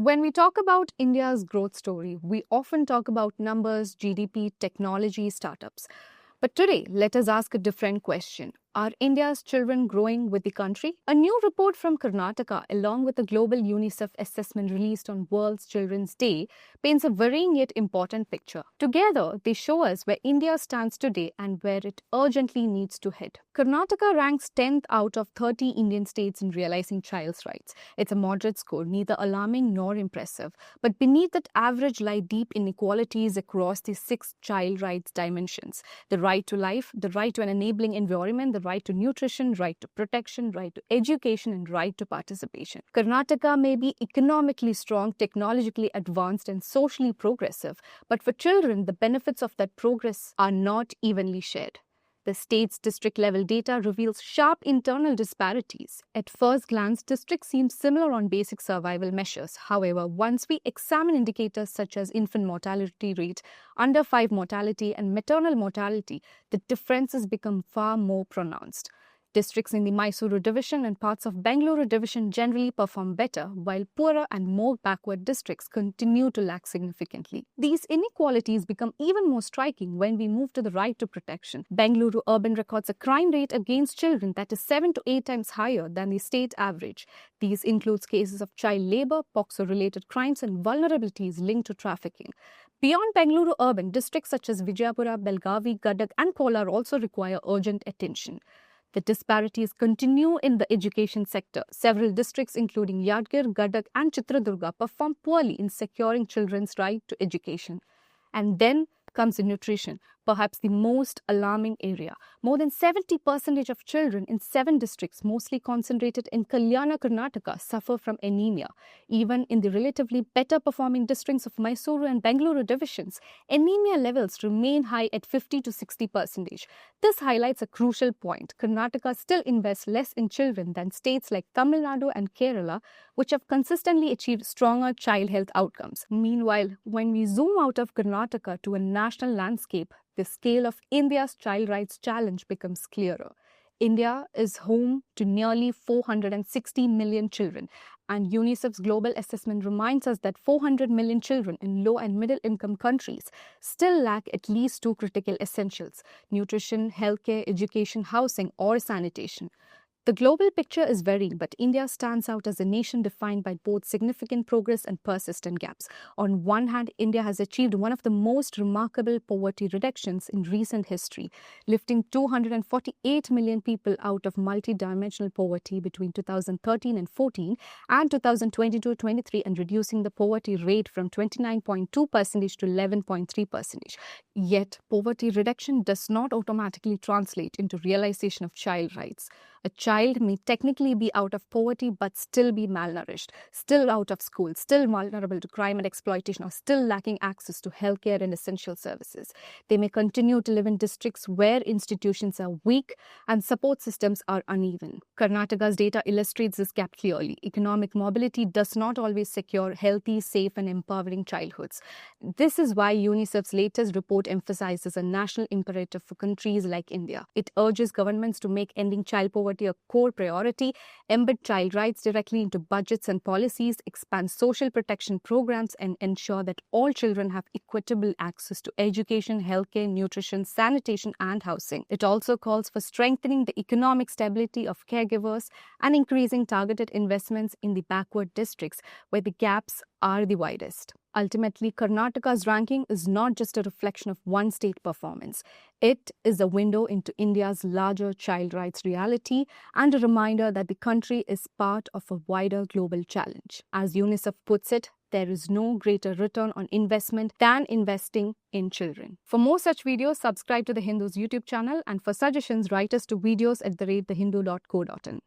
When we talk about India's growth story, we often talk about numbers, GDP, technology, startups. But today, let us ask a different question. Are India's children growing with the country? A new report from Karnataka, along with a global UNICEF assessment released on World Children's Day, paints a worrying yet important picture. Together, they show us where India stands today and where it urgently needs to head. Karnataka ranks 10th out of 30 Indian states in realizing child's rights. It's a moderate score, neither alarming nor impressive. But beneath that average lie deep inequalities across the 6 child rights dimensions: the right to life, the right to an enabling environment, the right to nutrition, right to protection, right to education, and right to participation. Karnataka may be economically strong, technologically advanced, and socially progressive, but for children, the benefits of that progress are not evenly shared. The state's district-level data reveals sharp internal disparities. At first glance, districts seem similar on basic survival measures. However, once we examine indicators such as infant mortality rate, under 5 mortality, and maternal mortality, the differences become far more pronounced. Districts in the Mysuru division and parts of Bengaluru division generally perform better, while poorer and more backward districts continue to lag significantly. These inequalities become even more striking when we move to the right to protection. Bengaluru urban records a crime rate against children that is 7 to 8 times higher than the state average. These include cases of child labor, POCSO-related crimes, and vulnerabilities linked to trafficking. Beyond Bengaluru urban, districts such as Vijayapura, Belgavi, Gadag, and Kolar also require urgent attention. The disparities continue in the education sector. Several districts, including Yadgir, Gadag, and Chitradurga, perform poorly in securing children's right to education. And then comes nutrition, perhaps the most alarming area. More than 70% of children in 7 districts, mostly concentrated in Kalyana, Karnataka, suffer from anemia. Even in the relatively better performing districts of Mysuru and Bengaluru divisions, anemia levels remain high at 50 to 60%. This highlights a crucial point. Karnataka still invests less in children than states like Tamil Nadu and Kerala, which have consistently achieved stronger child health outcomes. Meanwhile, when we zoom out of Karnataka to a national landscape, the scale of India's child rights challenge becomes clearer. India is home to nearly 460 million children, and UNICEF's global assessment reminds us that 400 million children in low and middle income countries still lack at least 2 critical essentials: nutrition, healthcare, education, housing, or sanitation. The global picture is varying, but India stands out as a nation defined by both significant progress and persistent gaps. On one hand, India has achieved one of the most remarkable poverty reductions in recent history, lifting 248 million people out of multidimensional poverty between 2013 and 14 and 2022-23, and reducing the poverty rate from 29.2% to 11.3%. Yet, poverty reduction does not automatically translate into realization of child rights. A child may technically be out of poverty but still be malnourished, still out of school, still vulnerable to crime and exploitation, or still lacking access to healthcare and essential services. They may continue to live in districts where institutions are weak and support systems are uneven. Karnataka's data illustrates this gap clearly. Economic mobility does not always secure healthy, safe, and empowering childhoods. This is why UNICEF's latest report emphasizes a national imperative for countries like India. It urges governments to make ending child poverty a core priority, embed child rights directly into budgets and policies, expand social protection programs, and ensure that all children have equitable access to education, healthcare, nutrition, sanitation, and housing. It also calls for strengthening the economic stability of caregivers and increasing targeted investments in the backward districts where the gaps are the widest. Ultimately, Karnataka's ranking is not just a reflection of one state performance. It is a window into India's larger child rights reality and a reminder that the country is part of a wider global challenge. As UNICEF puts it, there is no greater return on investment than investing in children. For more such videos, subscribe to The Hindu's YouTube channel, and for suggestions, write us to videos@thehindu.co.in.